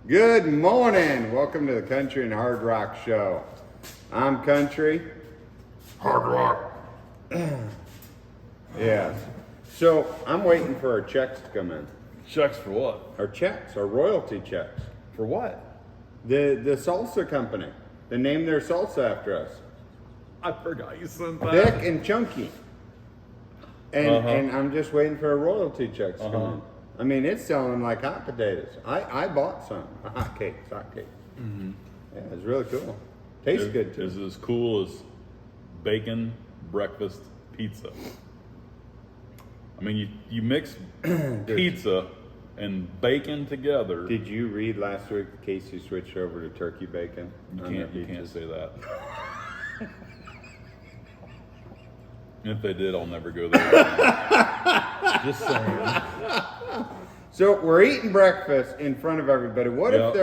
Good morning. Welcome to the Country and Hard Rock Show. I'm Country. Hard rock. Yes. So I'm waiting for our checks to come in. Checks for what? Our checks, our royalty checks. For what? The Salsa company. They named their salsa after us. I forgot you sent that. Thick and chunky. And I'm just waiting for our royalty checks to come in. I mean, it's selling like hot potatoes. I bought some. Hot cakes. Mm-hmm. Yeah, it's really cool. Tastes good too. Is it as cool as bacon breakfast pizza? I mean, you mix pizza and bacon together. Did you read last week that Casey switched over to turkey bacon? You can't say that. If they did, I'll never go there again. Just saying. So we're eating breakfast in front of everybody. What if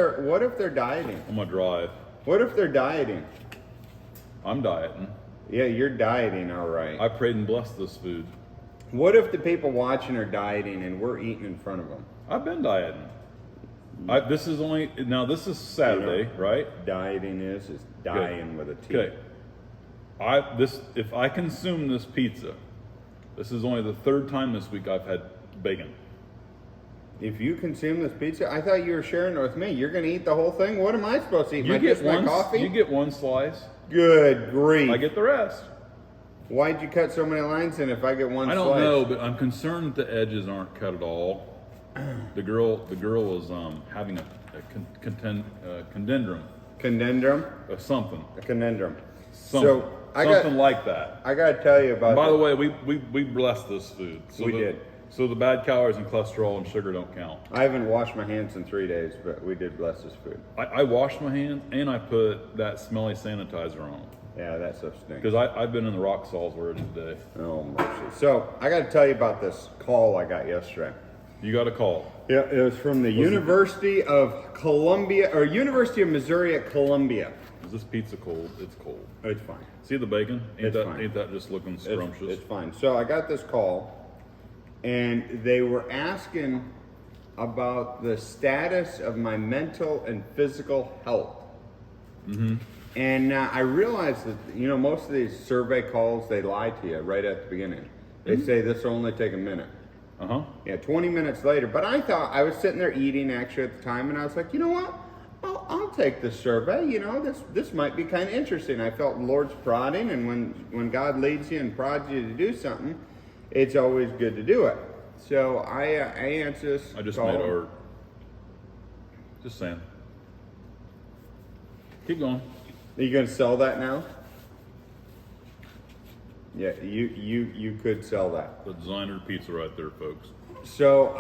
they're dieting? I'm gonna drive. What if they're dieting? I'm dieting. Yeah, you're dieting, all right. I prayed and blessed this food. What if the people watching are dieting and we're eating in front of them? I've been dieting. This is Saturday, right? Dieting is dying with a T. Okay. If I consume this pizza, this is only the third time this week I've had bacon. If you consume this pizza, I thought you were sharing it with me. You're going to eat the whole thing? What am I supposed to eat? You get my coffee? You get one slice. Good grief. I get the rest. Why'd you cut so many lines in if I get one slice? I don't know, but I'm concerned that the edges aren't cut at all. The girl is having a conundrum. Conundrum? Something. A conundrum. Something like that. I got to tell you about By the way, we blessed this food. We did. So the bad calories and cholesterol and sugar don't count. I haven't washed my hands in 3 days, but we did bless this food. I washed my hands and I put that smelly sanitizer on. Yeah, that stuff stinks. Because I've been in the rock stalls already today. Oh, mercy. So I got to tell you about this call I got yesterday. You got a call. Yeah, it was from the University of Columbia, or University of Missouri at Columbia. Is this pizza cold? It's cold. It's fine. See the bacon? Ain't fine. that just looking scrumptious? It's fine. So I got this call, and they were asking about the status of my mental and physical health. Mm-hmm. And I realized that, most of these survey calls, they lie to you right at the beginning. They say this will only take a minute. Yeah, 20 minutes later. But I thought, I was sitting there eating actually at the time, and I was like, you know what? I'll take this survey. This might be kind of interesting. I felt the Lord's prodding, and when God leads you and prods you to do something, it's always good to do it. So I answered this. I just call. made our. Just saying. Keep going. Are you going to sell that now? Yeah, you could sell that. The designer pizza right there, folks. So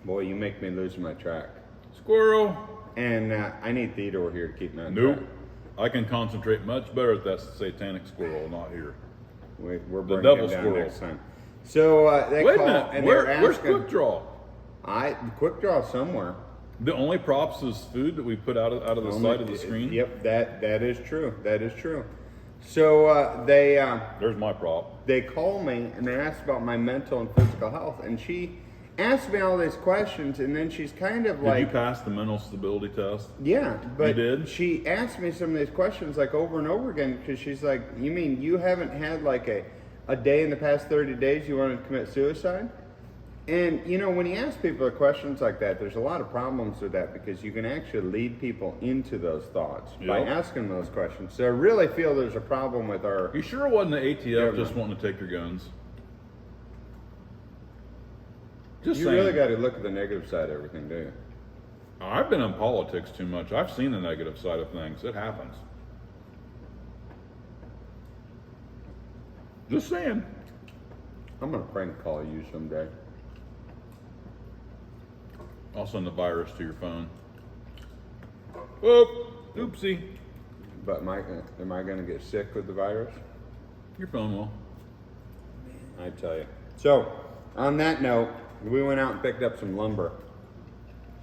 boy, you make me lose my track. Squirrel. And I need Theodore here to keep me on Nope. track. I can concentrate much better at that satanic squirrel, not here. We're The bringing devil him down squirrel. next time. So they Wait a call minute. and Where's they're asking. Quick Draw? Quick Draw somewhere. The only props is food that we put out of the side of the screen. Yep, that is true. That is true. So There's my prop. they call me and they ask about my mental and physical health, and she asked me all these questions, and then she's kind of like, Did you pass the mental stability test? yeah, but You did? she asked me some of these questions like over and over again, because she's like, you mean you haven't had like a day in the past 30 days you wanted to commit suicide? And when you ask people questions like that, there's a lot of problems with that, because you can actually lead people into those thoughts by asking those questions. So I really feel there's a problem with our. You sure it wasn't the ATF government. just wanting to take your guns? Just You saying. really got to look at the negative side of everything, do you? I've been in politics too much. I've seen the negative side of things. It happens. Just saying. I'm gonna prank call you someday. I'll send the virus to your phone. Oh, oopsie. But am I gonna get sick with the virus? Your phone will. I tell you. So, on that note, we went out and picked up some lumber.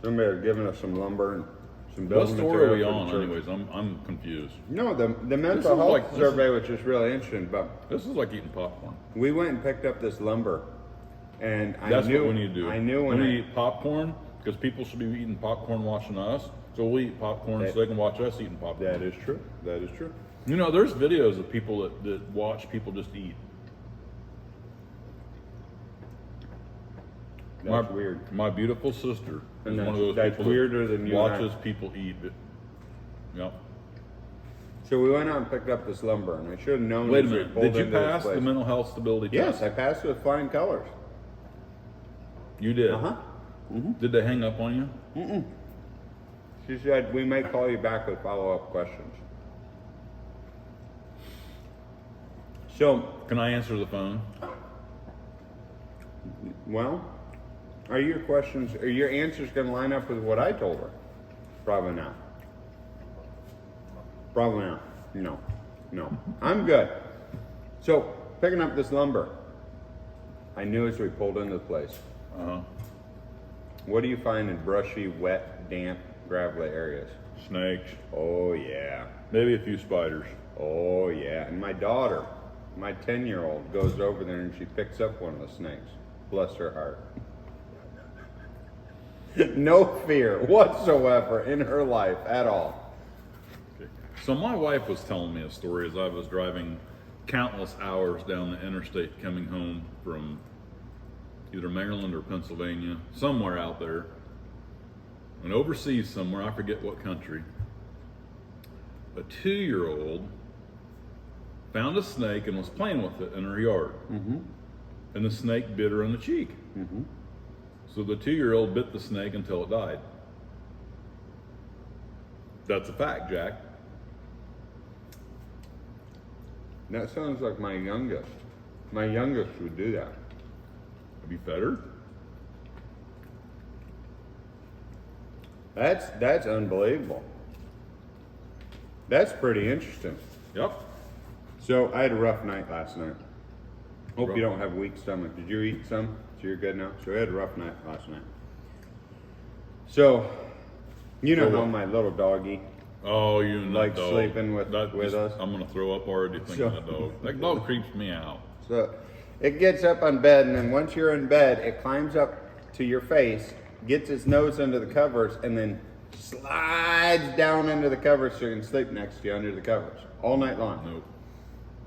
Somebody had given us some lumber and some What building story are we material for on, the church. anyways? I'm confused. No, the mental is health like- this survey, which is really interesting, but This is like eating popcorn. we went and picked up this lumber, and That's what we need to do. I knew when when we eat popcorn, Because people should be eating popcorn watching us. So we'll eat popcorn so they can watch us eating popcorn. That is true. That is true. You know, there's videos of people that watch people just eat. That's weird. My beautiful sister is And one of those that's people weirder that than you and I. watches people eat. Yep. So we went out and picked up this lumber, and I should have known. Wait a as we minute. pulled Did you into this pass the place. mental health stability Yes, test? I passed with flying colors. You did. Mm-hmm. Did they hang up on you? She said we may call you back with follow-up questions. So, Can I answer the phone? well, are your questions, are your answers going to line up with what I told her? Probably not. Probably not. No. I'm good. So, picking up this lumber, I knew as we pulled into the place. Uh-huh. What do you find in brushy, wet, damp, gravelly areas? Snakes. Oh, yeah. Maybe a few spiders. Oh, yeah. And my daughter, my 10-year-old, goes over there and she picks up one of the snakes. Bless her heart. No fear whatsoever in her life at all. Okay. So my wife was telling me a story as I was driving countless hours down the interstate coming home from either Maryland or Pennsylvania, somewhere out there, and overseas somewhere, I forget what country. A 2-year-old found a snake and was playing with it in her yard. Mm-hmm. And the snake bit her in the cheek. Mm-hmm. So the 2-year-old bit the snake until it died. That's a fact, Jack. That sounds like my youngest. My youngest would do that. Have you fed her? That's unbelievable. That's pretty interesting. Yep. So I had a rough night last night. Hope Rough. you don't have weak stomach. Did you eat some? So you're good now? So I had a rough night last night. So, you know So how what? my little doggy, Oh, you and Like that dog. sleeping with us? I'm gonna throw up already thinking of that dog. That dog creeps me out. so it gets up on bed, and then once you're in bed, it climbs up to your face, gets its nose under the covers, and then slides down into the covers so you can sleep next to you under the covers all night long. Nope.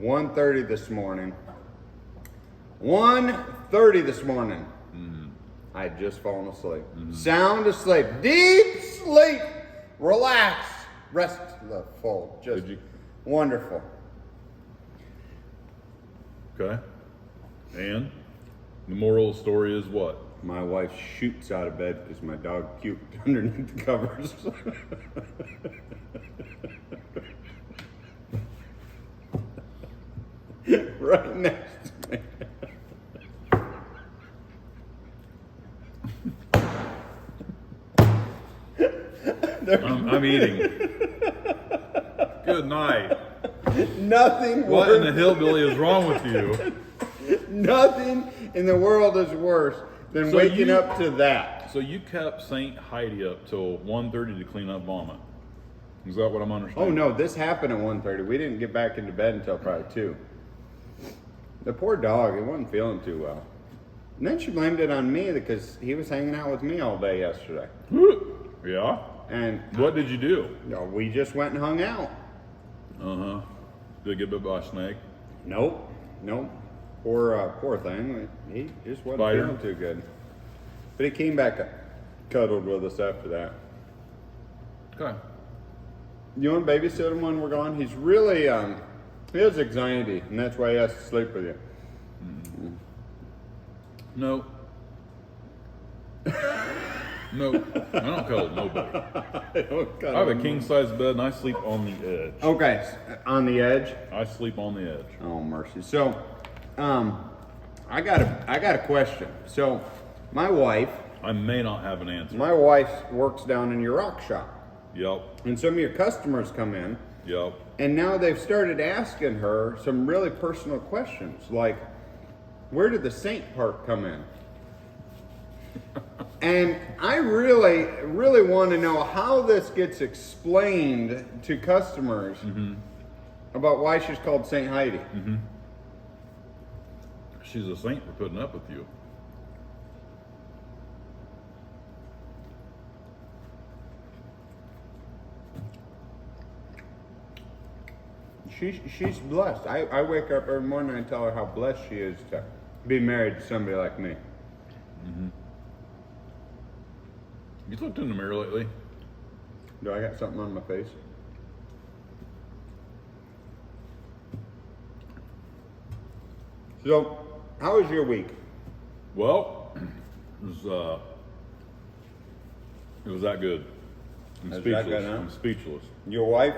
1:30 this morning. 1:30 this morning. I had just fallen asleep. Sound asleep. Deep sleep. Relax. Restful. Just Did you? wonderful. Okay. And the moral of the story is what? My wife shoots out of bed because my dog puked underneath the covers. Right next to me. I'm eating. Good night. Nothing What in the worse. hillbilly is wrong with you? Nothing in the world is worse than So waking you- up to that. So you kept Saint Heidi up till 1:30 to clean up vomit. Is that what I'm Oh understanding? no, this happened at 1:30. We didn't get back into bed until probably 2. The poor dog, he wasn't feeling too well. And then she blamed it on me because he was hanging out with me all day yesterday. Yeah. And What did you do? we just went and hung out. Did it get bit by a snake? Nope. Poor thing. He just wasn't Spider? feeling too good. But he came back cuddled with us after that. Okay. You want to babysit him when we're gone? He's really, he has anxiety, and that's why he has to sleep with you. No. No. I don't cuddle nobody. I have a king size bed and I sleep on the edge. Okay, on the edge. I sleep on the edge. Oh mercy. So, I got a question. So, my wife I may not have an answer. works down in your rock shop, Yep. and some of your customers come in, Yep. and now they've started asking her some really personal questions, like, where did the saint part come in? And I really, really want to know how this gets explained to customers about why she's called Saint Heidi. She's a saint for putting up with you. she's blessed. I wake up every morning and I tell her how blessed she is to be married to somebody like me. Mm-hmm. You looked in the mirror lately? Do I got something on my face? So, how was your week? Well, it was that good. I'm Is that speechless. good, huh? I'm speechless. Your wife,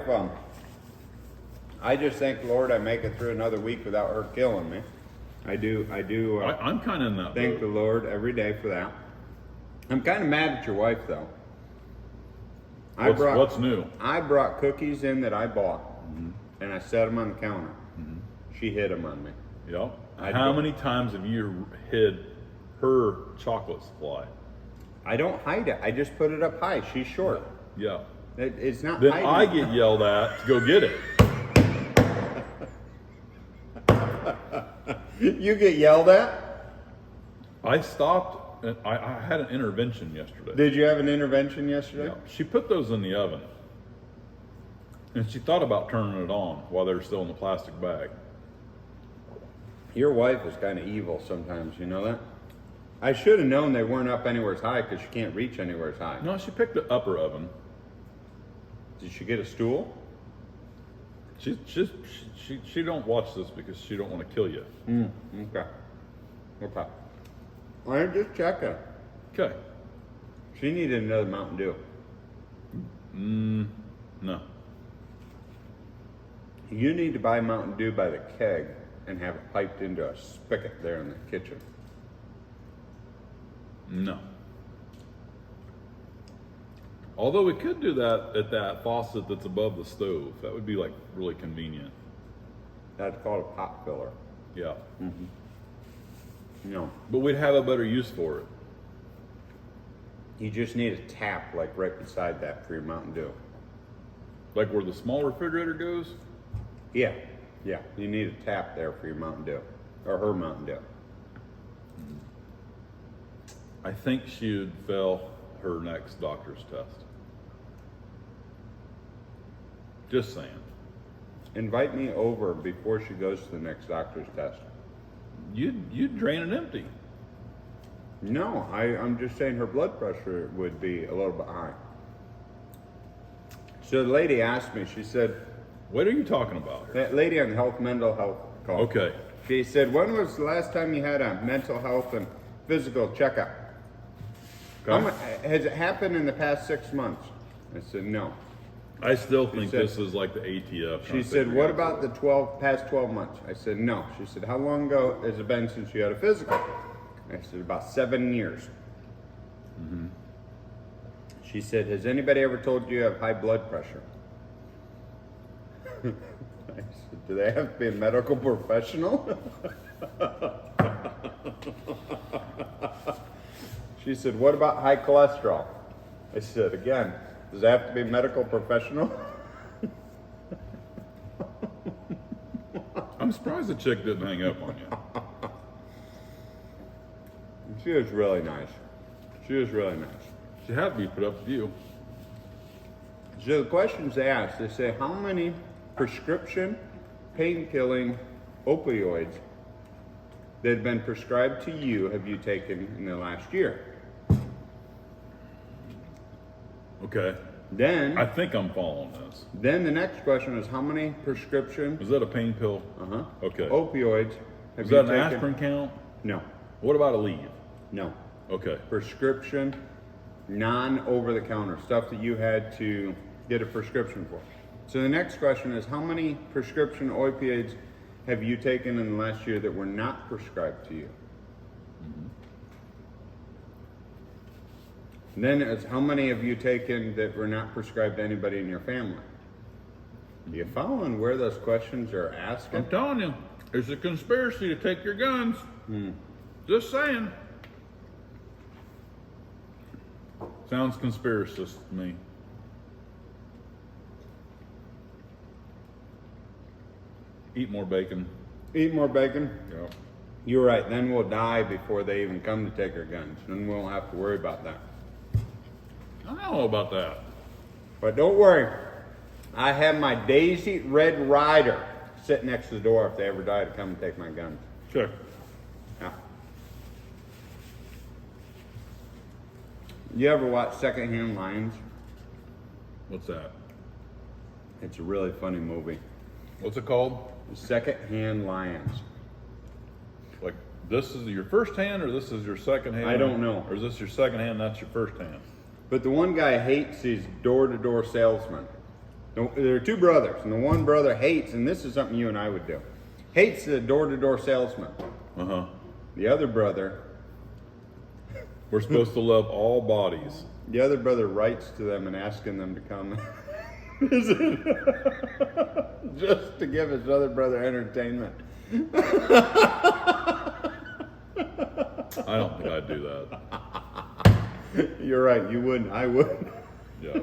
I just thank Lord I make it through another week without her killing me. I do. I'm kind of in that Thank the boat. Lord every day for that. I'm kind of mad at your wife though. What's new? I brought cookies in that I bought, and I set them on the counter. She hid them on me. Yep. I How do. many times have you hid her chocolate supply? I don't hide it. I just put it up high. She's short. Yeah. It's not. Then hiding. I get yelled at to go get it. You get yelled at? I stopped. And I had an intervention yesterday. Did you have an intervention yesterday? Yeah. She put those in the oven, and she thought about turning it on while they were still in the plastic bag. Your wife is kind of evil sometimes. You know that? I should have known they weren't up anywhere high because she can't reach anywhere high. No, she picked the upper oven. Did she get a stool? She don't watch this because she don't want to kill you. Okay. I'm just checking. Okay. She needed another Mountain Dew. No. You need to buy Mountain Dew by the keg and have it piped into a spigot there in the kitchen. No. Although we could do that at that faucet that's above the stove. That would be like really convenient. That's called a pot filler. Yeah. No. But we'd have a better use for it. You just need a tap like right beside that for your Mountain Dew. Like where the small refrigerator goes. Yeah. You need a tap there for your Mountain Dew. Or her Mountain Dew. I think she would fail her next doctor's test. Just saying. Invite me over before she goes to the next doctor's test. You'd drain it empty. No, I'm just saying her blood pressure would be a little bit high. So the lady asked me, she said, What are you talking about here? that lady on the mental health call. Okay. She said, when was the last time you had a mental health and physical checkup? Okay. Has it happened in the past 6 months? I said, no. I still think said- this is like the ATF. She said, what about the past 12 months? I said, no. She said, how long ago has it been since you had a physical? I said, about 7 years. She said, has anybody ever told you you have high blood pressure? I said, do they have to be a medical professional? She said, what about high cholesterol? I said, again, does it have to be a medical professional? I'm surprised the chick didn't hang up on you. She was really nice. She She had to be put up with you. So the questions they ask, they say, how many prescription pain-killing opioids that have been prescribed to you have you taken in the last year? Okay. Then, I think I'm following this. then the next question is, how many prescription Is that a pain pill? Okay. opioids have Is you that an taken? aspirin count? No, What about a leave? no. Okay. Prescription, non-over-the-counter, stuff that you had to get a prescription for. So the next question is, how many prescription opioids have you taken in the last year that were not prescribed to you? And then it's, how many have you taken that were not prescribed to anybody in your family? Are you following where those questions are asking? I'm telling you, it's a conspiracy to take your guns. Just saying. Sounds conspiracist to me. Eat more bacon. Eat more bacon? Yeah. You're right, then we'll die before they even come to take our guns. Then we won't have to worry about that. I don't know about that. But don't worry, I have my Daisy Red Ryder sit next to the door if they ever die to come and take my guns. Sure. Yeah. You ever watch Secondhand Lions? What's that? It's a really funny movie. What's it called? Secondhand Lions. Like, this is your first hand or this is your second hand? I don't know. Or is this your second hand, that's your first hand? But the one guy hates these door-to-door salesmen. There are two brothers, and the one brother hates, and this is something you and I would do, hates the door-to-door salesman. Uh-huh. The other brother, We're supposed to love all bodies. the other brother writes to them and asking them to come visit, just to give his other brother entertainment. I don't think I'd do that. You're right, you wouldn't, I wouldn't. Yeah.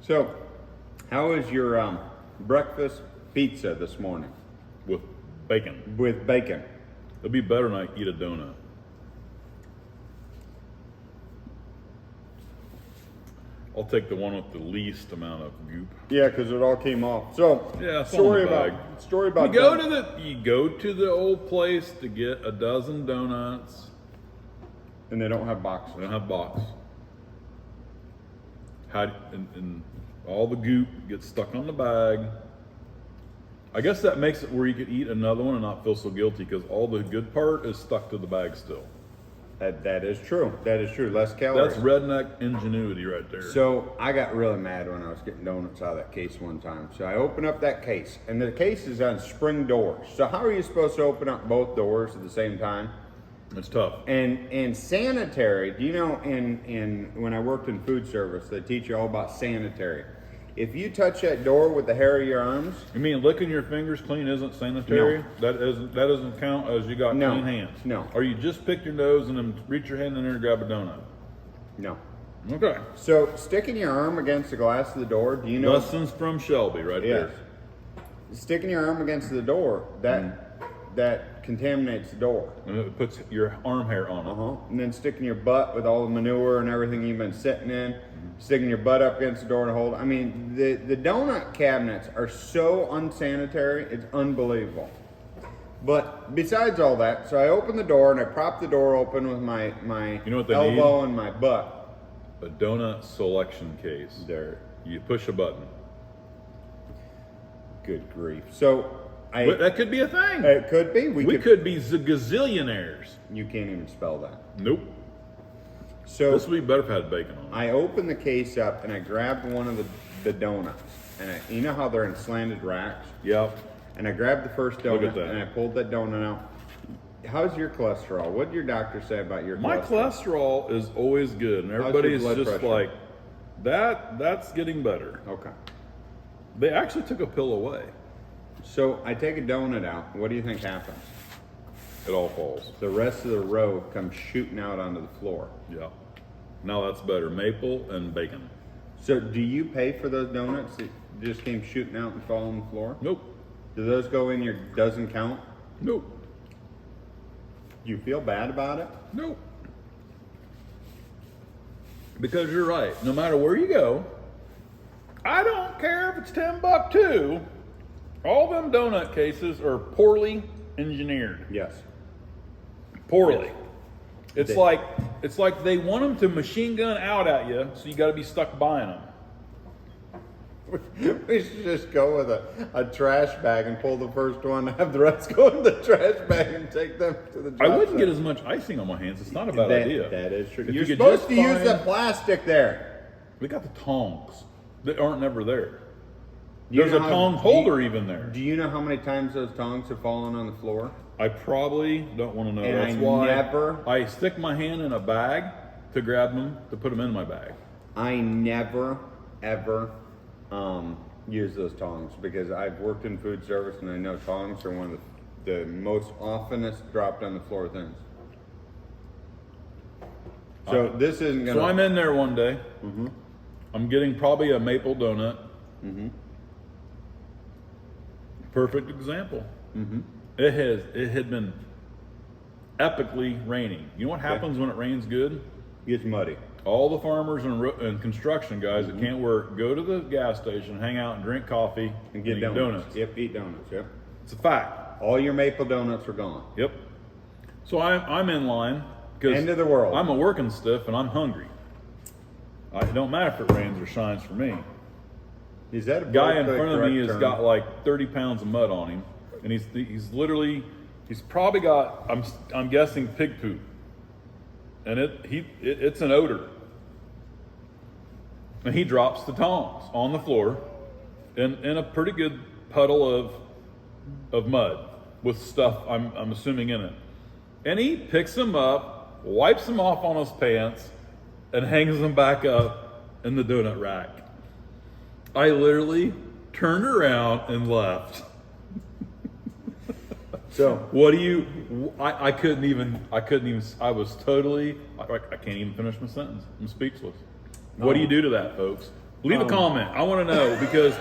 So, how was your breakfast pizza this morning? With bacon. With bacon. It'd be better than I eat a donut. I'll take the one with the least amount of goop. Yeah, because it all came off. So, Yeah, it's all in the bag. story about You go to the old place to get a dozen donuts. and they don't have boxes. They don't have box. And all the goop gets stuck on the bag. I guess that makes it where you could eat another one and not feel so guilty because all the good part is stuck to the bag still. That is true. That is true. Less calories. That's redneck ingenuity right there. So I got really mad when I was getting donuts out of that case one time. So I opened up that case, and the case is on spring doors. So how are you supposed to open up both doors at the same time? It's tough. And sanitary. Do you know in when I worked in food service, they teach you all about sanitary. If you touch that door with the hair of your arms, You mean licking your fingers clean isn't sanitary? No. That doesn't count as you got No. clean hands. No. Or you just pick your nose and then reach your hand in there and grab a donut. no. Okay. So sticking your arm against the glass of the door. Do you know? Lessons from Shelby right Yes. there. Sticking your arm against the door, that contaminates the door. And it puts your arm hair on it. And then sticking your butt with all the manure and everything you've been sitting in, sticking your butt up against the door to hold. I mean, the donut cabinets are so unsanitary, it's unbelievable. But besides all that, so I open the door and I prop the door open with my You know what they elbow need? and my butt. A donut selection case. There. You push a button. Good grief. So But that could be a thing. it could be. We could be gazillionaires. You can't even spell that. Nope. So This would be better if it had bacon on it. I opened the case up and I grabbed one of the donuts. And you know how they're in slanted racks? Yep. And I grabbed the first Look donut at that. and I pulled that donut out. How's your cholesterol? What did your doctor say about your My cholesterol is always good, and your everybody's blood just pressure? like, that's getting better. Okay. They actually took a pill away. So I take a donut out. What do you think happens? It all falls. The rest of the row comes shooting out onto the floor. Yeah. Now that's better. Maple and bacon. So do you pay for those donuts that just came shooting out and fall on the floor? Nope. Do those go in your doesn't count? Nope. Do you feel bad about it? Nope. Because you're right. No matter where you go, I don't care if it's $10 too. All them donut cases are poorly engineered. Yes. Poorly. It's like they want them to machine gun out at you, so you got to be stuck buying them. We should just go with a trash bag and pull the first one, have the rest go in the trash bag and take them to the job I wouldn't site. get as much icing on my hands. It's not a bad idea. That is true. If You're you could supposed just to use find- the plastic there. We got the tongs that aren't never there. Do you There's know a how- tong do you- holder even there. Do you know how many times those tongs have fallen on the floor? I probably don't want to know. And That's I why never- I stick my hand in a bag to grab them to put them in my bag. I never, ever use those tongs because I've worked in food service and I know tongs are one of the most oftenest dropped on the floor things. So this isn't gonna. So I'm in there one day. I'm getting probably a maple donut. Perfect example. It had been epically raining. You know what happens when it rains good? Gets muddy. All the farmers and construction guys that can't work go to the gas station, hang out, and drink coffee And get eat donuts. Yep, eat donuts. Yep. It's a fact. All your maple donuts are gone. Yep. So I'm in line because End of the world. I'm a working stiff and I'm hungry. It don't matter if it rains or shines for me. Is that a Guy in politically front of me correct has term? got like 30 pounds of mud on him, and he's probably got I'm guessing pig poop, and it's an odor. And he drops the tongs on the floor in a pretty good puddle of mud with stuff I'm assuming in it. And he picks them up, wipes them off on his pants, and hangs them back up in the donut rack. I literally turned around and left. So What do you? I couldn't even. I was totally. I can't even finish my sentence. I'm speechless. What do you do to that, folks? Leave a comment. I want to know because.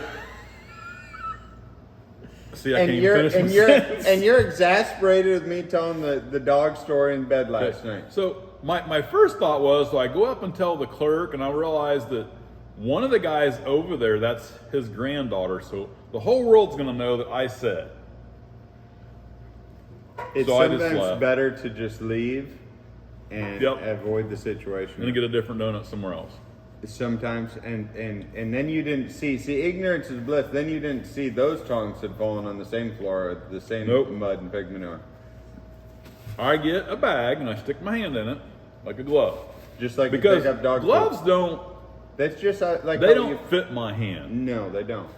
See, I can't even finish my sentence. And you're exasperated with me telling the dog story in bed last night. So my first thought was, so I go up and tell the clerk, and I realize that one of the guys over there, that's his granddaughter. So the whole world's going to know that I said. It's So I just sometimes left. better to just leave and Yep. avoid the situation. And get a different donut somewhere else. Sometimes, and then you didn't see ignorance is bliss. Then you didn't see those tongs had fallen on the same floor, the same Nope. mud and pig manure. I get a bag and I stick my hand in it like a glove. Just like Because you pick up dog gloves poop. don't, That's just like they how don't you, fit my hand No, they don't.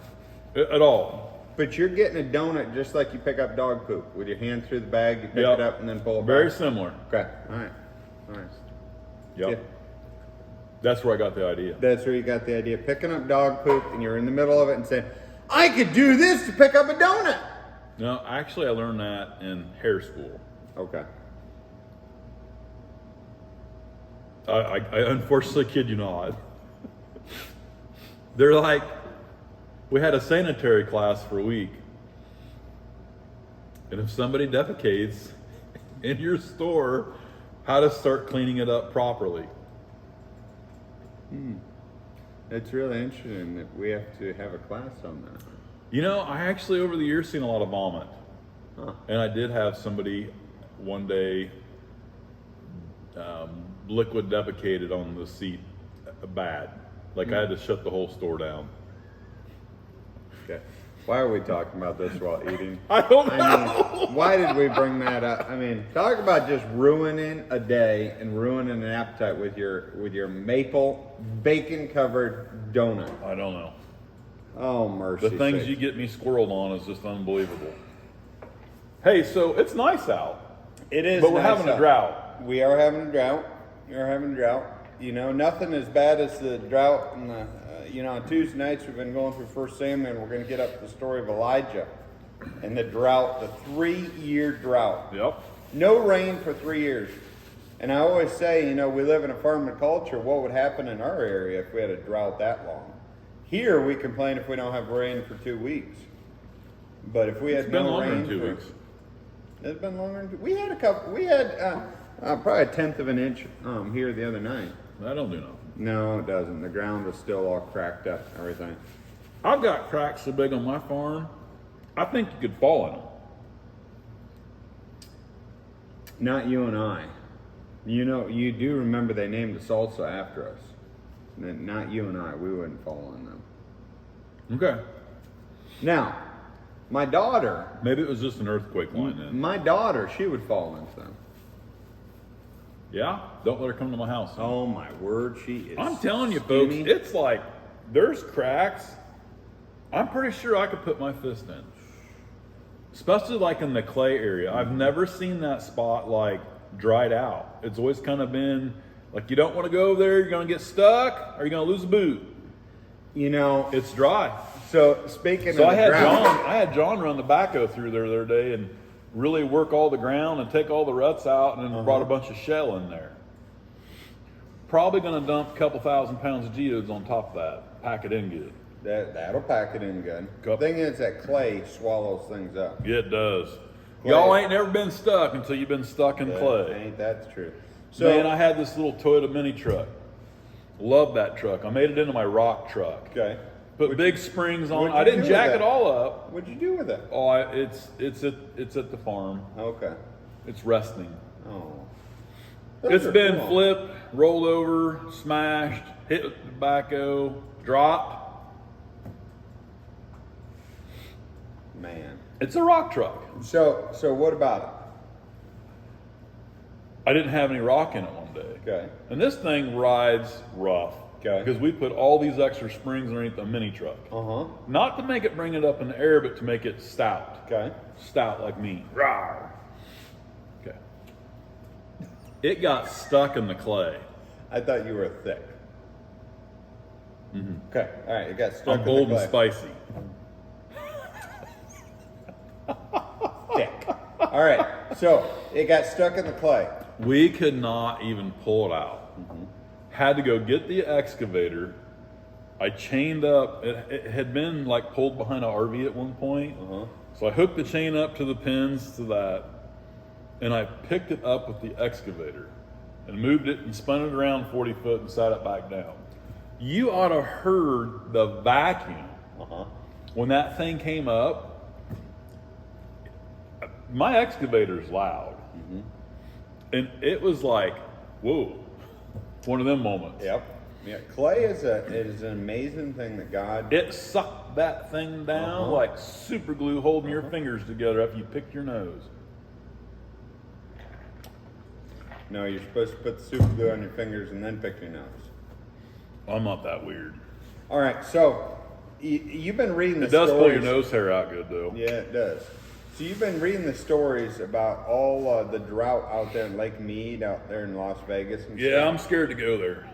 at all. But you're getting a donut just like you pick up dog poop with your hand through the bag. You pick Yep. it up and then pull it Very back. similar. Okay. All right. Nice. Yep. Yeah. That's where I got the idea. That's where you got the idea. Picking up dog poop and you're in the middle of it and saying, I could do this to pick up a donut. No, actually I learned that in hair school. Okay. I unfortunately kid you not. They're like, we had a sanitary class for a week. And if somebody defecates in your store, how to start cleaning it up properly. It's really interesting that we have to have a class on that. You know, I actually over the years seen a lot of vomit. Huh. And I did have somebody one day liquid defecated on the seat bad. Like I had to shut the whole store down. Okay. Why are we talking about this while eating? I don't know. I mean, why did we bring that up? I mean, talk about just ruining a day and ruining an appetite with your maple bacon covered donut. I don't know. Oh mercy! The things sakes. you get me squirreled on is just unbelievable. Hey, so it's nice out. It is, But we're nice having a out. drought. We are having a drought. You're having a drought. You know, nothing as bad as the drought. And on Tuesday nights we've been going through 1 Samuel, and we're going to get up to the story of Elijah and the drought, the 3-year drought. Yep. No rain for 3 years. And I always say, we live in a farming culture. What would happen in our area if we had a drought that long? Here we complain if we don't have rain for 2 weeks. But if we had It's been no longer rain than 2 for, weeks. It's been longer than we had a couple. We had probably 1/10 of an inch here the other night. That don't do nothing. No, it doesn't. The ground was still all cracked up. Everything. I've got cracks so big on my farm, I think you could fall in them. Not you and I. You do remember they named the Salsa after us. Not you and I. We wouldn't fall in them. Okay. Now, my daughter. Maybe it was just an earthquake line then. My daughter, she would fall into them. Yeah? Don't let her come to my house. Oh my word, she is. I'm telling you, folks, skinny. it's like there's cracks. I'm pretty sure I could put my fist in. Especially like in the clay area. I've never seen that spot like dried out. It's always kind of been like you don't want to go over there, you're going to get stuck, or you're going to lose a boot. It's dry. So speaking So of I the had drought, John run the backhoe through there the other day and really work all the ground and take all the ruts out, and then brought a bunch of shell in there. Probably going to dump a couple 1,000 pounds of geodes on top of that. Pack it in good. that'll pack it in good. Couple. Thing is that clay swallows things up. Yeah, it does. Clay. Y'all ain't never been stuck until you've been stuck in clay. Ain't that true? So, man, I had this little Toyota mini truck. Love that truck. I made it into my rock truck. okay. Put big springs on. what'd I you didn't do jack with it it? all up. What'd you do with it? Oh, it's at the farm. Okay. It's resting. Oh. It's been cool. flipped, rolled over, smashed, hit with tobacco, dropped. Man. It's a rock truck. So what about I didn't have any rock in it one day. it? Okay. And this thing rides rough. Okay. Because we put all these extra springs underneath the mini truck. Uh-huh. Not to make it bring it up in the air, but to make it stout. Okay. Stout like me. Rawr. Okay. It got stuck in the clay. I thought you were thick. Mm-hmm. Okay. All right. It got stuck I'm in bold the and clay. spicy. Thick. All right. So it got stuck in the clay. We could not even pull it out. Mm-hmm. Had to go get the excavator. I chained up. It had been like pulled behind an RV at one point. Uh-huh. So I hooked the chain up to the pins to that, and I picked it up with the excavator and moved it and spun it around 40 foot and sat it back down. You ought to heard the vacuum Uh-huh. when that thing came up. My excavator's loud. Mm-hmm. And it was like, whoa, one of them moments. Yep. Yeah. Clay is an amazing thing that God. It sucked that thing down Uh-huh. like super glue holding your fingers together after you picked your nose. No, you're supposed to put the super glue on your fingers and then pick your nose. I'm not that weird. All right. So you've been reading the It does stories. pull your nose hair out good though. Yeah, it does. So you've been reading the stories about all the drought out there in Lake Mead, out there in Las Vegas. And Yeah, stuff. I'm scared to go there.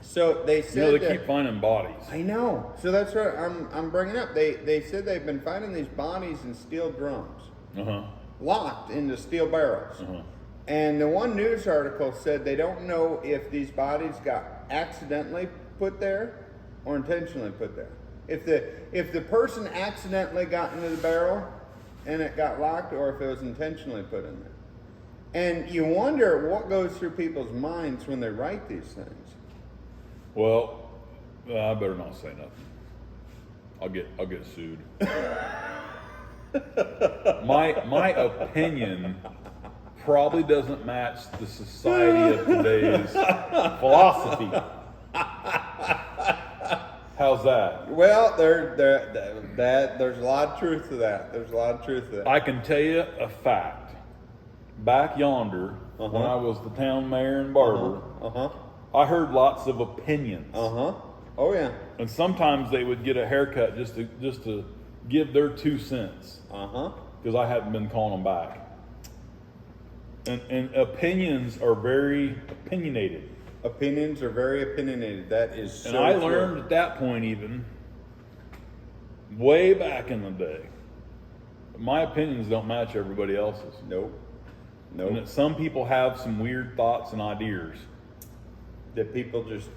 So they said You know, they that- keep finding bodies. I know. So that's what I'm bringing up. They said they've been finding these bodies in steel drums, Uh-huh. locked into steel barrels. Uh-huh. And the one news article said they don't know if these bodies got accidentally put there or intentionally put there. If the person accidentally got into the barrel and it got locked, or if it was intentionally put in there. And you wonder what goes through people's minds when they write these things. Well, I better not say nothing. I'll get sued. my opinion probably doesn't match the society of today's philosophy. How's that? Well, there's a lot of truth to that. There's a lot of truth to that. I can tell you a fact. Back yonder, when Uh-huh. I was the town mayor and barber, Uh-huh. I heard lots of opinions. Uh-huh. Oh yeah. And sometimes they would get a haircut just to give their 2 cents Uh-huh. because I hadn't been calling them back. And opinions are very opinionated. Opinions are very opinionated. That is so And I true. learned at that point, even way back in the day, my opinions don't match everybody else's. Nope. Nope. And that some people have some weird thoughts and ideas. That people just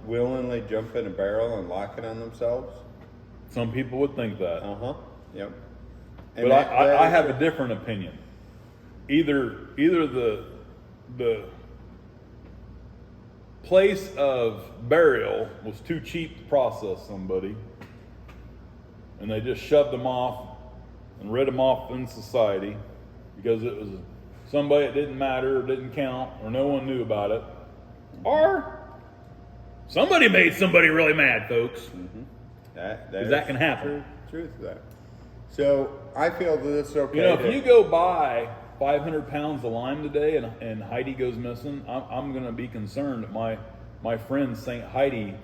willingly jump in a barrel and lock it on themselves. Some people would think that. Uh-huh. Yep. But I have a different opinion. Either the place of burial was too cheap to process somebody, and they just shoved them off and read them off in society because it was somebody that didn't matter or didn't count or no one knew about it, or somebody made somebody really mad, folks. That can happen. Truth to that. So I feel that it's okay. You know, if you go buy 500 pounds of lime today and Heidi goes missing, I'm going to be concerned that my friend Saint Heidi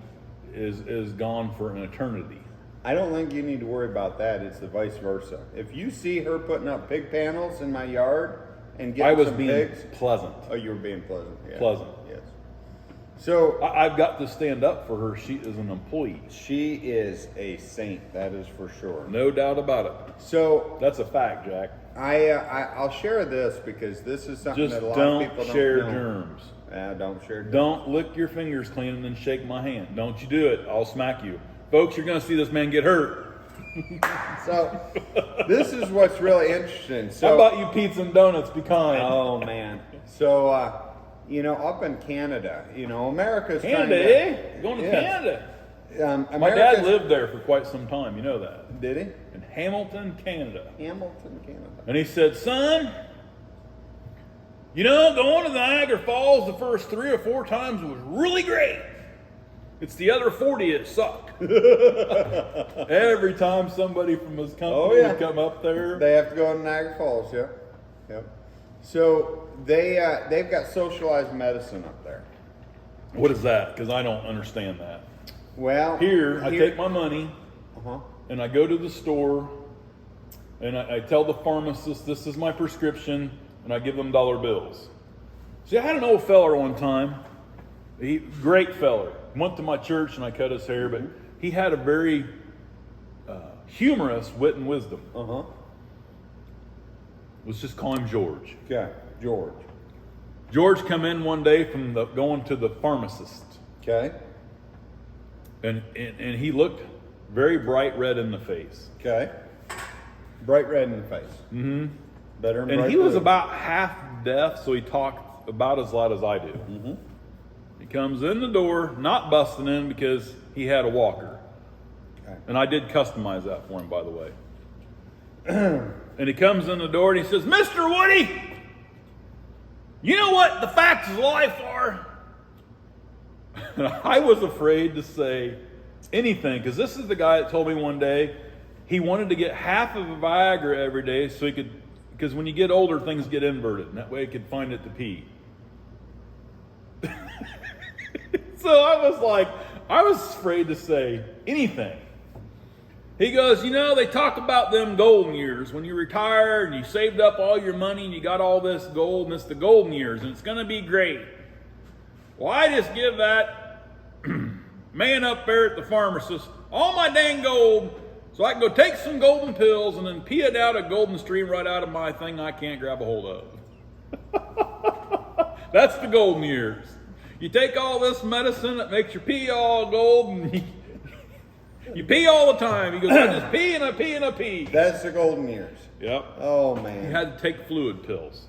is gone for an eternity. I don't think you need to worry about that. It's the vice versa. If you see her putting up pig panels in my yard and getting I was some being pigs, pleasant. oh, you were being pleasant. Yeah. Pleasant. Yes. So I've got to stand up for her. She is an employee. she is a saint. That is for sure. No doubt about it. So That's a fact, Jack. I'll share this because this is something Just that a lot of people don't don't share know. germs. Don't share germs. Don't lick your fingers clean and then shake my hand. Don't you do it. I'll smack you. Folks, you're going to see this man get hurt. So this is what's really interesting. So How about you pizza and donuts? Be kind. oh man. So, up in Canada, America's Canada, eh? Going to Canada. My dad lived there for quite some time. You know that. Did he? In Hamilton, Canada. Hamilton, Canada. And he said, son, going to Niagara Falls the first 3 or 4 times was really great. It's the other 40 that suck. Every time somebody from his company would come up there. They have to go to Niagara Falls, yeah. Yep. So they've got socialized medicine up there. What is that? Because I don't understand that. Well, Here, I take my money and I go to the store and I tell the pharmacist this is my prescription and I give them dollar bills. See, I had an old feller one time. Great feller. Went to my church and I cut his hair, but he had a very humorous wit and wisdom. Let's just call him George. Okay, George. George come in one day from going to the pharmacist. Okay. And he looked very bright red in the face. Okay. Bright red in the face. Mm-hmm. Better than and bright he was blue. about half deaf, so he talked about as loud as I do. Mm-hmm. He comes in the door, not busting in because he had a walker. Okay. And I did customize that for him, by the way. And he comes in the door and he says, Mr. Woody, you know what the facts of life are? And I was afraid to say anything because this is the guy that told me one day he wanted to get half of a Viagra every day so he could, because when you get older, things get inverted, and that way he could find it to pee. So I was afraid to say anything. He goes, they talk about them golden years when you retire and you saved up all your money and you got all this gold and it's the golden years and it's going to be great. Well, I just give that man up there at the pharmacist all my dang gold so I can go take some golden pills and then pee it out a golden stream right out of my thing I can't grab a hold of. That's the golden years. You take all this medicine that makes your pee all gold and you pee all the time. He goes, I just pee and I pee and I pee. That's the golden years. Yep. Oh, man. He had to take fluid pills.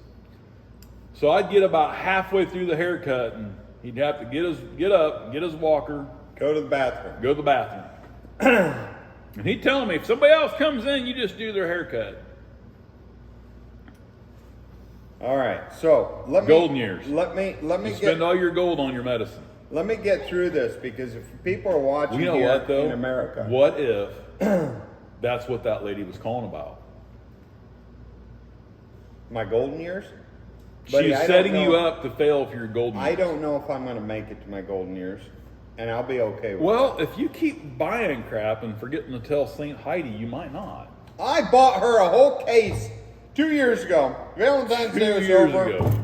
So I'd get about halfway through the haircut and he'd have to get up, get his walker. Go to the bathroom. Go to the bathroom. And he'd tell me, if somebody else comes in, you just do their haircut. All right. So golden years. Let me spend all your gold on your medicine. Let me get through this because if people are watching here in America. What if that's what that lady was calling about? My golden years? She's setting you up to fail for your golden years. I don't know if I'm going to make it to my golden years, and I'll be okay with Well, that. if you keep buying crap and forgetting to tell St. Heidi, you might not. I bought her a whole case 2 years ago. Valentine's Day was over.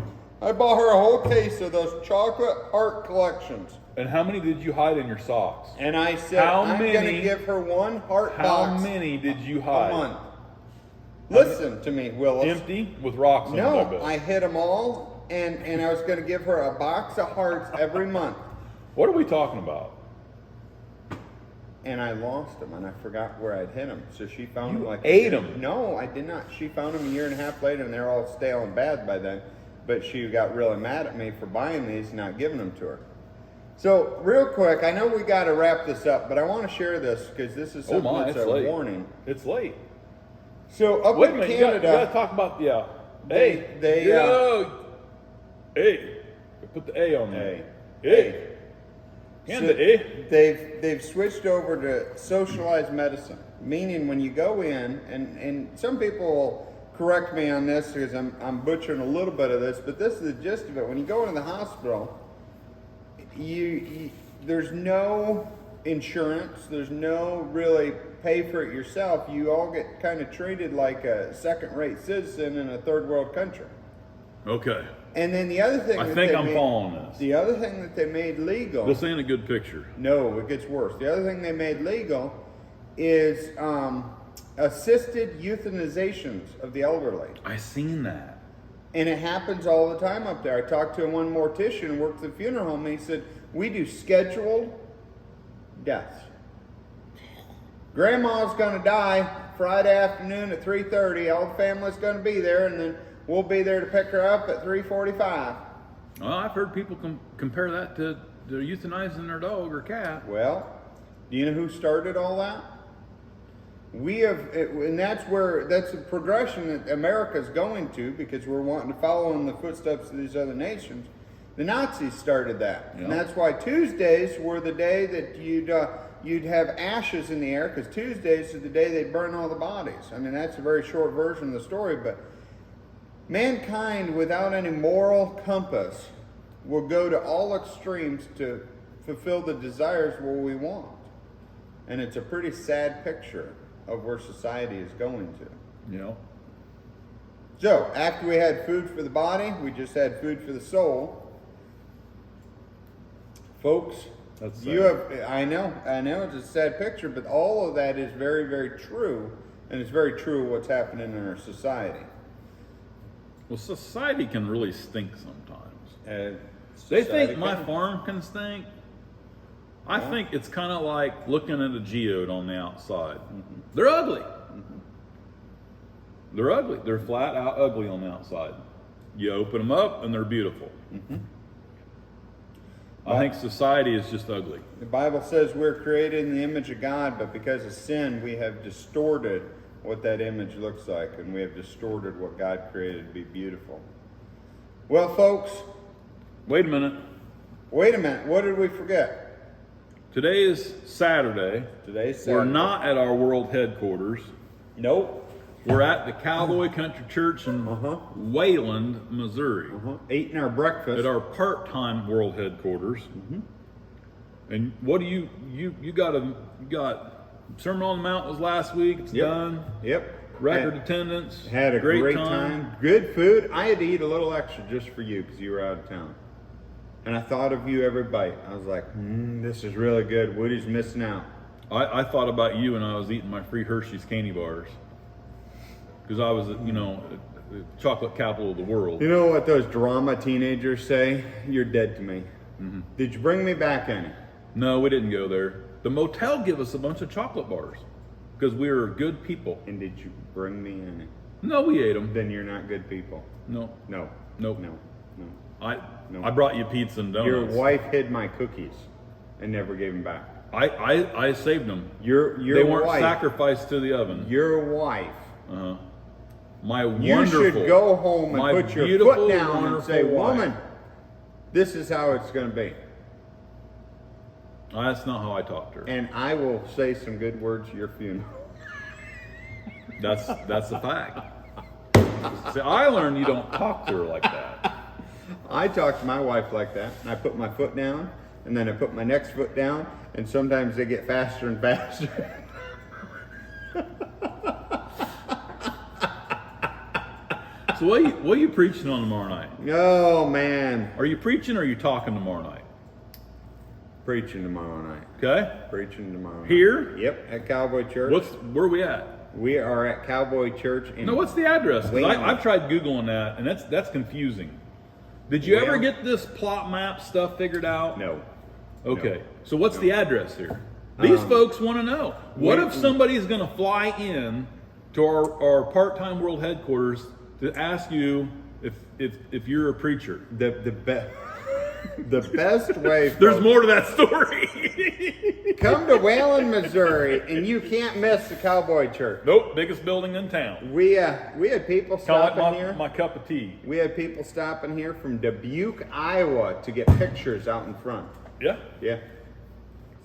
I bought her a whole case of those chocolate heart collections. And how many did you hide in your socks? And I said, I'm going to give her one heart box. How many did you hide? A month. Listen to me, Willis. Empty with rocks in them. No, I hit them all, and I was going to give her a box of hearts every month. What are we talking about? And I lost them, and I forgot where I'd hit them. So she found them like... ate them? No, I did not. She found them a year and a half later, and they're all stale and bad by then. But she got really mad at me for buying these and not giving them to her. So, real quick, I know we got to wrap this up, but I want to share this because this is something that's a warning. It's late. So, up in Canada... You got to talk about... Yeah. Hey. Put the A on there. Hey. They've switched over to socialized medicine, meaning when you go in, and some people will correct me on this because I'm butchering a little bit of this, but this is the gist of it. When you go into the hospital, there's no insurance, there's no really pay for it yourself. You all get kind of treated like a second-rate citizen in a third world country. Okay. And then the other thing... I think I'm following this. The other thing that they made legal... This ain't a good picture. No, it gets worse. The other thing they made legal is assisted euthanizations of the elderly. I seen that. And it happens all the time up there. I talked to one mortician who worked at the funeral home, and he said, we do scheduled deaths. Grandma's going to die Friday afternoon at 3:30. All the family's going to be there, and then we'll be there to pick her up at 3:45. Well, I've heard people compare that to euthanizing their dog or cat. Well, do you know who started all that? We have, and that's a progression that America's going to, because we're wanting to follow in the footsteps of these other nations. The Nazis started that, and that's why Tuesdays were the day that you'd have ashes in the air, because Tuesdays is the day they burn all the bodies. I mean, that's a very short version of the story, but mankind without any moral compass will go to all extremes to fulfill the desires what we want. And it's a pretty sad picture of where society is going to. Yeah. So, after we had food for the body, we just had food for the soul. Folks, That's you sad. have, I know, it's a sad picture, but all of that is very, very true, and it's very true what's happening in our society. Well, society can really stink sometimes. And They think my farm can stink. I Yeah. think it's kind of like looking at a geode on the outside. They're ugly. They're ugly. They're flat out ugly on the outside. You open them up and they're beautiful. I think society is just ugly. The Bible says we're created in the image of God, but because of sin, we have distorted what that image looks like, and we have distorted what God created to be beautiful. Well, folks, Wait a minute. wait a minute. What did we forget? Today is Saturday. Today's Saturday. We're not at our world headquarters. Nope. We're at the Cowboy Country Church in Wayland, Missouri. Eating our breakfast. At our part-time world headquarters. And what do you got Sermon on the Mount was last week. It's done. Yep. Record attendance. Had a great time. Good food. I had to eat a little extra just for you because you were out of town. And I thought of you every bite. I was like, this is really good. Woody's missing out. I thought about you when I was eating my free Hershey's candy bars. Because I was, the chocolate capital of the world. You know what those drama teenagers say? You're dead to me. Did you bring me back any? No, we didn't go there. The motel gave us a bunch of chocolate bars. Because we were good people. And did you bring me any? No, we ate them. Then you're not good people. No. No. Nope. No. I brought you pizza and donuts. Your wife hid my cookies and never gave them back. I saved them. Your They weren't wife, sacrificed to the oven. Your wife. My You wonderful. should go home and my put your beautiful, foot down and wonderful say, wife. woman, this is how it's going to be. That's not how I talk to her. And I will say some good words at your funeral. That's the fact. See, I learned you don't talk to her like that. I talk to my wife like that. I put my foot down, and then I put my next foot down, and sometimes they get faster and faster. So what are you preaching on tomorrow night? Oh, man. Are you preaching or are you talking tomorrow night? Preaching tomorrow night. Okay. Preaching tomorrow night. Here? Yep, at Cowboy Church. Where are we at? We are at Cowboy Church in... No, what's the address? 'Cause Wayland. I've tried Googling that, and that's confusing. Did you ever Well- get this plot map stuff figured out? No. Okay. No. So what's the address here? These folks want to know. What if somebody's going to fly in to our part-time world headquarters to ask you if you're a preacher? The best way... There's folks, more to that story. come to Wayland, Missouri, and you can't miss the Cowboy Church. Nope, biggest building in town. We had people Kind of stopping like here. my cup of tea. We had people stopping here from Dubuque, Iowa, to get pictures out in front. Yeah. Yeah.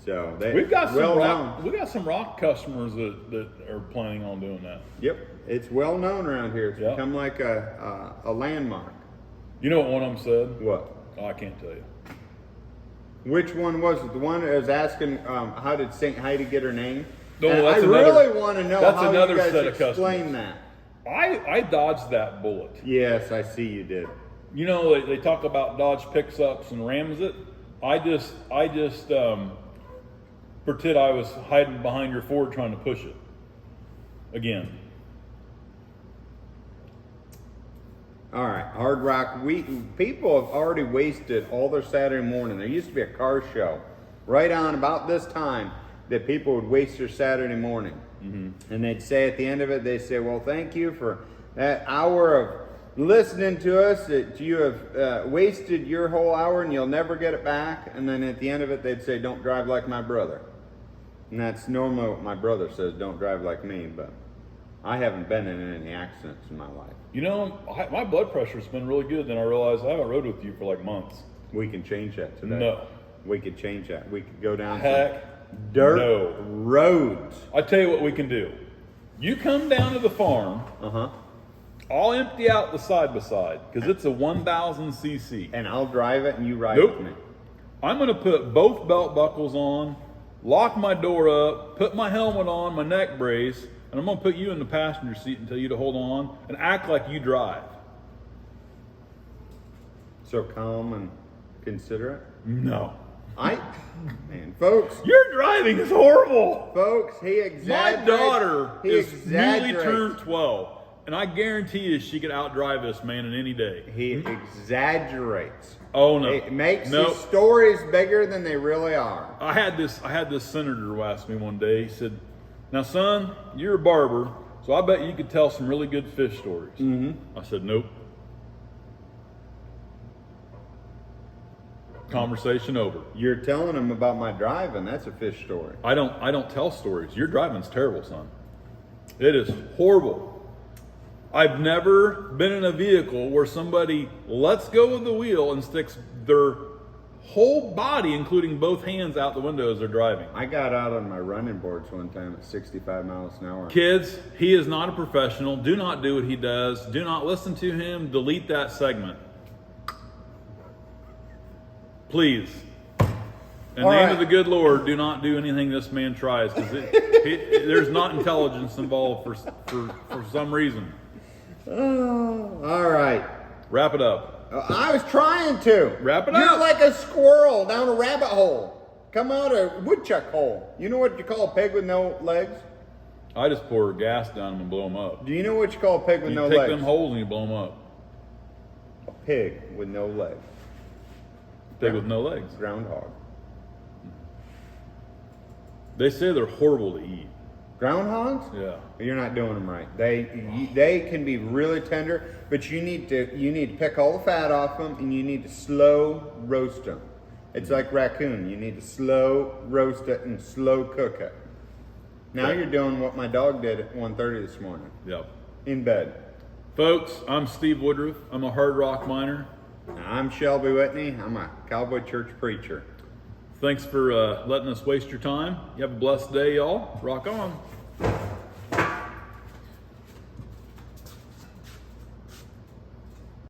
So they We've got some well rock. known. We got some rock customers that are planning on doing that. Yep, it's well known around here. It's Yeah. become like a landmark. You know what one of them said? What? Oh, I can't tell you. Which one was it? The one that was asking how did St. Heidi get her name? No, And that's I another- really want to know that's how another you guys set of explain customers. that. I dodged that bullet. Yes, I see you did. You know they talk about Dodge picks ups and rams it. I just pretend I was hiding behind your Ford trying to push it. Again. All right, Hard Rock. People have already wasted all their Saturday morning. There used to be a car show right on about this time that people would waste their Saturday morning. And they'd say at the end of it, they'd say, well, thank you for that hour listening to us that you have wasted your whole hour and you'll never get it back. And then at the end of it, they'd say, don't drive like my brother. And that's normally what my brother says, don't drive like me. But I haven't been in any accidents in my life. You know, my blood pressure's been really good. Then I realized I haven't rode with you for like months. We can change that today. No. We could change that. We could go down Heck, some dirt no. roads. I tell you what we can do. You come down to the farm. I'll empty out the side by side because it's a 1,000 cc. And I'll drive it and you ride Nope. with me. I'm going to put both belt buckles on, lock my door up, put my helmet on, my neck brace, and I'm going to put you in the passenger seat and tell you to hold on and act like you drive. So calm and considerate. No. Man, folks. Your driving is horrible. Folks, he exaggerates. My daughter is newly exaggerates. turned 12, and I guarantee you she could outdrive this man in any day. He exaggerates. Oh no. It makes his stories bigger than they really are. I had this senator who asked me one day, he said, now son, you're a barber, so I bet you could tell some really good fish stories. I said, nope. Conversation over. You're telling him about my driving. That's a fish story. I don't tell stories. Your driving's terrible, son. It is horrible. I've never been in a vehicle where somebody lets go of the wheel and sticks their whole body, including both hands, out the window as they're driving. I got out on my running boards one time at 65 miles an hour. Kids, he is not a professional. Do not do what he does. Do not listen to him. Delete that segment. Please. In the name of the good Lord, do not do anything this man tries, because there's not intelligence involved for some reason. Oh, all right. Wrap it up. I was trying to. Wrap it You're up. like a squirrel down a rabbit hole. Come out a woodchuck hole. You know what you call a pig with no legs? I just pour gas down them and blow them up. Do you know what you call a pig with You no take legs? them holes and you blow them up. A pig with no legs. Pig with no legs. Groundhog. They say they're horrible to eat. Groundhogs? Yeah. You're not doing them right. They can be really tender, but you need to pick all the fat off them, and you need to slow roast them. It's like raccoon. You need to slow roast it and slow cook it. Now you're doing what my dog did at 1:30 this morning. Yep. In bed. Folks, I'm Steve Woodruff. I'm a hard rock miner. I'm Shelby Whitney. I'm a Cowboy church preacher. Thanks for letting us waste your time. You have a blessed day, y'all. Rock on.